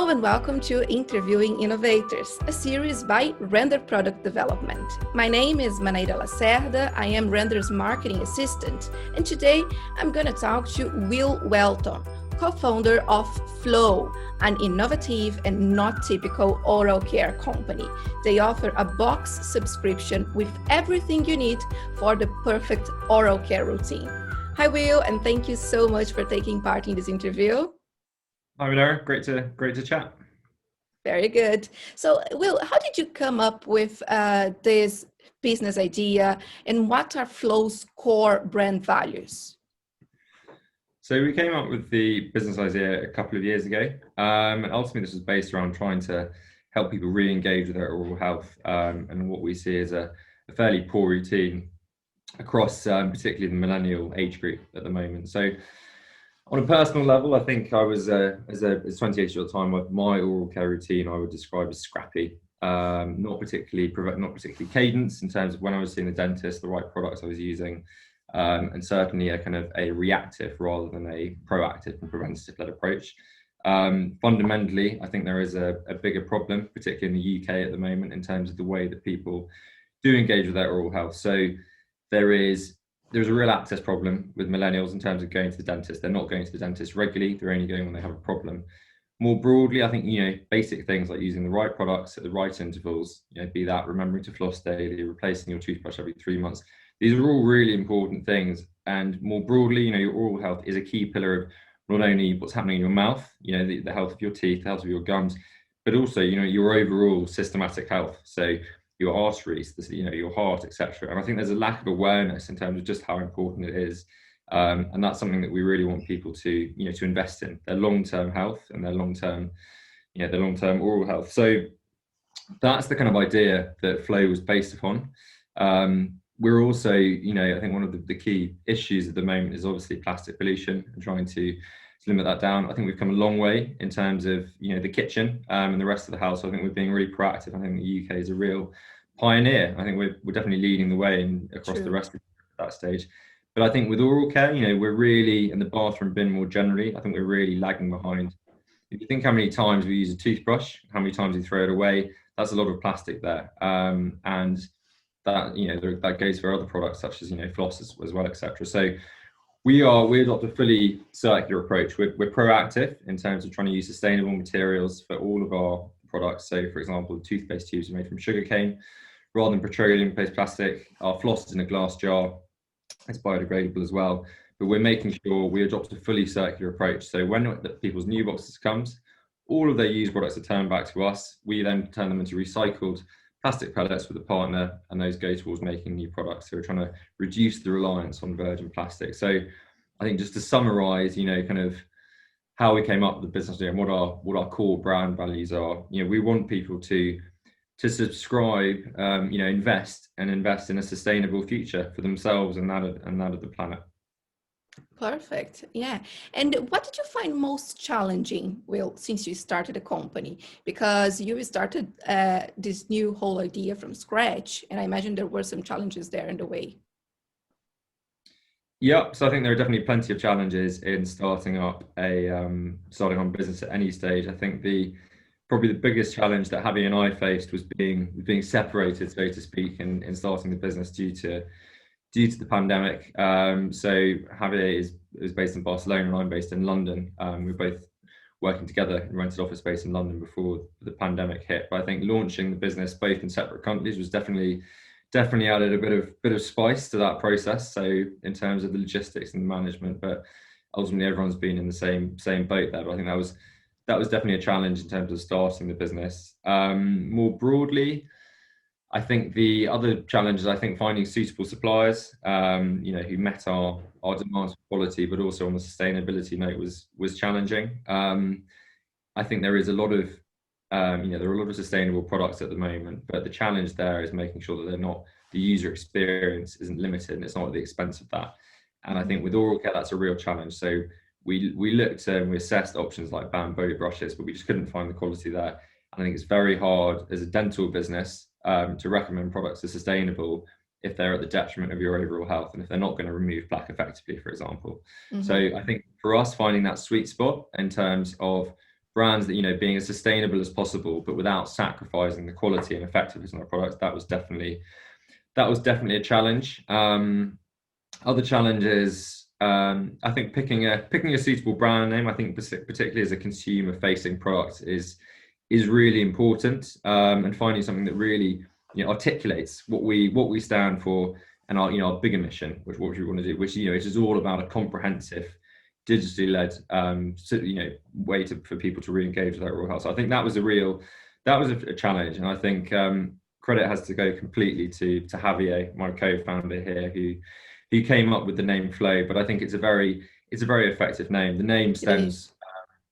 Hello and welcome to Interviewing Innovators, a series by Render Product Development. My name is Maneira Lacerda. I am Render's marketing assistant, and today I'm going to talk to Will Welton, co-founder of Flow, an innovative and not typical oral care company. They offer a box subscription with everything you need for the perfect oral care routine. Hi, Will, and thank you so much for taking part in this interview. Hi, Maneira. Great to chat. Very good. So, Will, how did you come up with this business idea, and what are Flow's core brand values? So we came up with the business idea a couple of years ago, and ultimately this was based around trying to help people re-engage with their oral health, and what we see as a fairly poor routine across particularly the millennial age group at the moment. So on a personal level, I think I was, as 28 year old time, my oral care routine I would describe as scrappy, not particularly cadence in terms of when I was seeing the dentist, the right products I was using, and certainly a kind of a reactive rather than a proactive and preventative-led approach. Fundamentally, I think there is a bigger problem, particularly in the UK at the moment, in terms of the way that people do engage with their oral health. So there's a real access problem with millennials in terms of going to the dentist. They're not going to the dentist regularly. They're only going when they have a problem. More broadly, I think, basic things like using the right products at the right intervals, be that remembering to floss daily, replacing your toothbrush every 3 months. These are all really important things. And more broadly, your oral health is a key pillar of not only what's happening in your mouth, the health of your teeth, the health of your gums, but also, your overall systematic health. So your arteries, your heart, etc. And I think there's a lack of awareness in terms of just how important it is. And that's something that we really want people to, to invest in, their long-term health and their long-term oral health. So that's the kind of idea that Flow was based upon. We're also, I think one of the key issues at the moment is obviously plastic pollution and trying to limit that down. I think we've come a long way in terms of, the kitchen and the rest of the house. I think we're being really proactive. I think the UK is a real pioneer. I think we're definitely leading the way across the rest of that stage. But I think with oral care, we're really, in the bathroom bin more generally, I think we're really lagging behind. If you think how many times we use a toothbrush, how many times we throw it away, that's a lot of plastic there. And that, that goes for other products such as, floss as well, etc. So we adopt a fully circular approach. We're proactive in terms of trying to use sustainable materials for all of our products. So, for example, the toothpaste tubes are made from sugarcane rather than petroleum-based plastic. Our floss is in a glass jar. It's biodegradable as well. But we're making sure we adopt a fully circular approach. So when people's new boxes comes, all of their used products are turned back to us. We then turn them into recycled plastic pellets with a partner, and those go towards making new products. So we're trying to reduce the reliance on virgin plastic. So I think just to summarize, kind of how we came up with the business idea and what our core brand values are. We want people to subscribe, invest in a sustainable future for themselves and that of the planet. Perfect. Yeah. And what did you find most challenging, Will, since you started the company? Because you started this new whole idea from scratch, and I imagine there were some challenges there in the way. Yeah, so I think there are definitely plenty of challenges in starting on business at any stage. I think probably the biggest challenge that Javi and I faced was being separated, so to speak, in starting the business due to the pandemic. So Javier is based in Barcelona and I'm based in London. We're both working together in rented office space in London before the pandemic hit. But I think launching the business both in separate countries was definitely added a bit of spice to that process. So in terms of the logistics and the management, but ultimately everyone's been in the same boat there. But I think that was definitely a challenge in terms of starting the business. More broadly, I think the other challenge is finding suitable suppliers, who met our demands for quality, but also on the sustainability note was challenging. I think there is a lot of there are a lot of sustainable products at the moment, but the challenge there is making sure that the user experience isn't limited and it's not at the expense of that. And I think with oral care, that's a real challenge. So we looked and we assessed options like bamboo brushes, but we just couldn't find the quality there. And I think it's very hard as a dental business to recommend products as sustainable if they're at the detriment of your overall health and if they're not going to remove plaque effectively, for example. Mm-hmm. So I think for us, finding that sweet spot in terms of brands that, you know, being as sustainable as possible, but without sacrificing the quality and effectiveness of our products. That was definitely a challenge. Other challenges, I think picking a suitable brand name, I think particularly as a consumer facing product is really important, and finding something that really, you know, articulates what we stand for and our, you know, our bigger mission, which what we want to do, which, you know, it is all about a comprehensive, digitally led, you know, way for people to re-engage with their oral health. So I think that was a challenge, and I think credit has to go completely to Javier, my co-founder here, who came up with the name Flow. But I think it's a very effective name. The name stems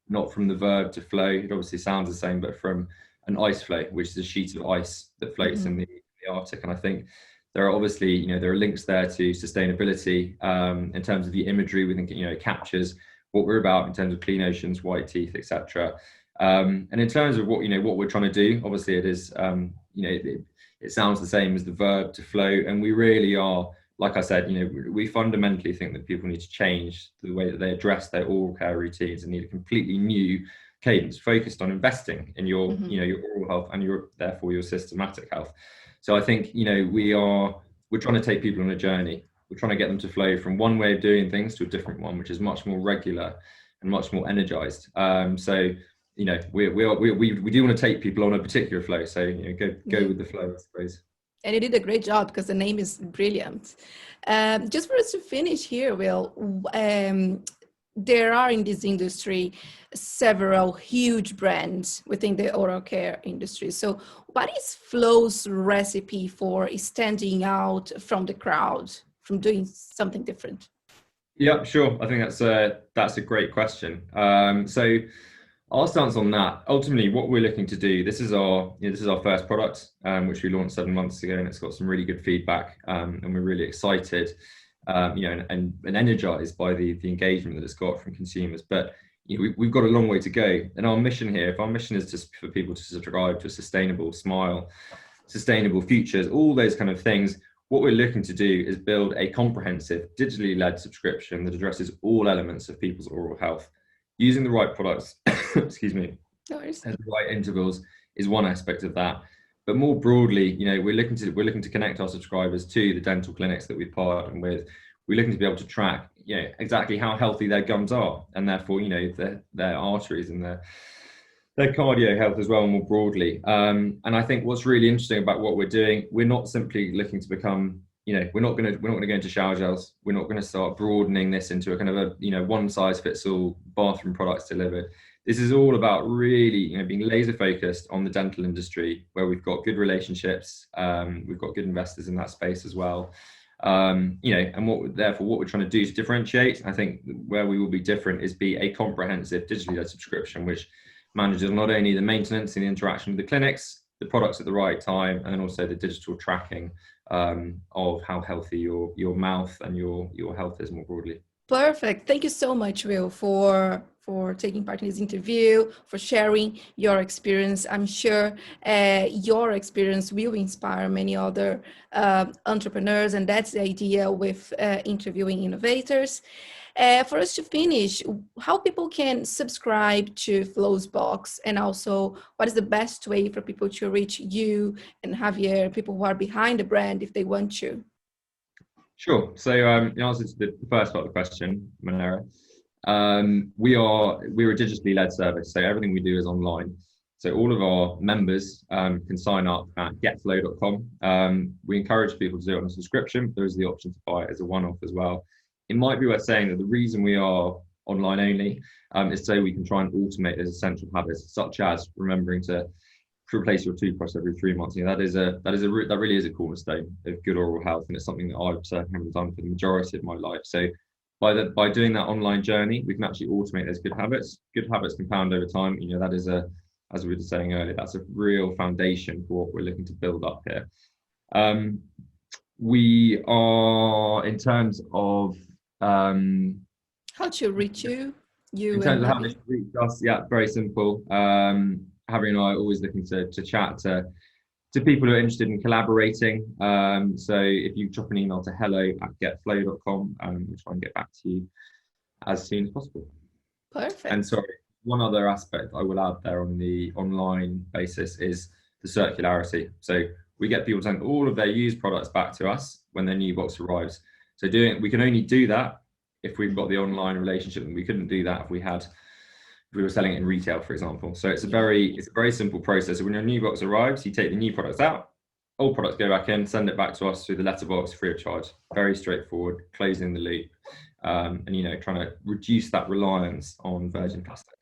not from the verb to flow. It obviously sounds the same, but from an ice floe, which is a sheet of ice that floats in the Arctic. And I think there are obviously, you know, there are links there to sustainability, in terms of the imagery. We think, you know, it captures what we're about in terms of clean oceans, white teeth, etc. And in terms of what we're trying to do, obviously it is, you know, it sounds the same as the verb to flow, and we really are, like I said, you know, we fundamentally think that people need to change the way that they address their oral care routines and need a completely new cadence focused on investing in your, you know, your oral health and therefore your systematic health. So I think, you know, we're trying to take people on a journey. We're trying to get them to flow from one way of doing things to a different one, which is much more regular and much more energized. So, you know, we do want to take people on a particular flow. So, you know, go with the flow, I suppose. And you did a great job because the name is brilliant. Just for us to finish here, Will, there are in this industry several huge brands within the oral care industry. So what is Flow's recipe for standing out from the crowd, from doing something different? Yeah, sure. I think that's a great question. So our stance on that, ultimately what we're looking to do, this is our first product, which we launched 7 months ago, and it's got some really good feedback, and we're really excited, you know, and energized by the engagement that it's got from consumers. But you know, we've got a long way to go, and our mission here, if our mission is just for people to subscribe to a sustainable smile, sustainable futures, all those kind of things, what we're looking to do is build a comprehensive, digitally led subscription that addresses all elements of people's oral health. Using the right products, excuse me, at the right intervals is one aspect of that. But more broadly, you know, we're looking to connect our subscribers to the dental clinics that we partner with. We're looking to be able to track, you know, exactly how healthy their gums are, and therefore, you know, their arteries and their cardio health as well, more broadly. And I think what's really interesting about what we're doing, we're not simply looking to become, you know, we're not going to go into shower gels. We're not going to start broadening this into a kind of a, you know, one size fits all bathroom products delivered. This is all about really, you know, being laser focused on the dental industry, where we've got good relationships, we've got good investors in that space as well. You know, and what we're trying to do to differentiate, I think where we will be different is be a comprehensive digitally led subscription, which manages not only the maintenance and the interaction with the clinics, the products at the right time, and then also the digital tracking of how healthy your mouth and your health is more broadly. Perfect. Thank you so much, Will, for taking part in this interview, for sharing your experience. I'm sure your experience will inspire many other entrepreneurs, and that's the idea with interviewing innovators. For us to finish, how people can subscribe to Flow's box, and also what is the best way for people to reach you and Javier, people who are behind the brand, if they want to? Sure. So in answer to the first part of the question, Manera, we're a digitally led service, so everything we do is online. So all of our members can sign up at getflow.com. We encourage people to do it on a subscription. There is the option to buy it as a one-off as well. It might be worth saying that the reason we are online only is so we can try and automate those essential habits, such as remembering to replace your toothbrush every 3 months. You know, that really is a cornerstone of good oral health, and it's something that I've certainly haven't done for the majority of my life. So by doing that online journey, we can actually automate those good habits. Good habits compound over time. You know, that is as we were saying earlier, that's a real foundation for what we're looking to build up here. We are, in terms of how to reach you in terms of how to reach us, yeah, very simple. Javier and I are always looking to chat to people who are interested in collaborating. So if you drop an email to hello@getflow.com, we'll try and get back to you as soon as possible. Perfect. And sorry, one other aspect I will add there on the online basis is the circularity. So we get people sending all of their used products back to us when their new box arrives. So we can only do that if we've got the online relationship, and we couldn't do that if we were selling it in retail, for example. So it's a very simple process. So when your new box arrives, you take the new products out, old products go back in, send it back to us through the letterbox free of charge. Very straightforward, closing the loop, and trying to reduce that reliance on virgin plastic.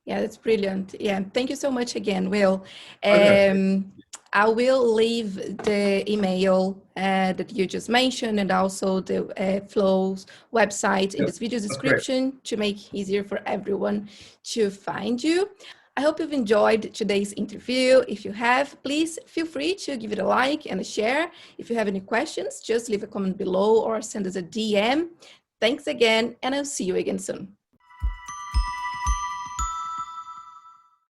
Yeah, that's brilliant. Yeah, thank you so much again, Will. I will leave the email that you just mentioned, and also the Flow's website in this video description to make it easier for everyone to find you. I hope you've enjoyed today's interview. If you have, please feel free to give it a like and a share. If you have any questions, just leave a comment below or send us a DM. Thanks again, and I'll see you again soon.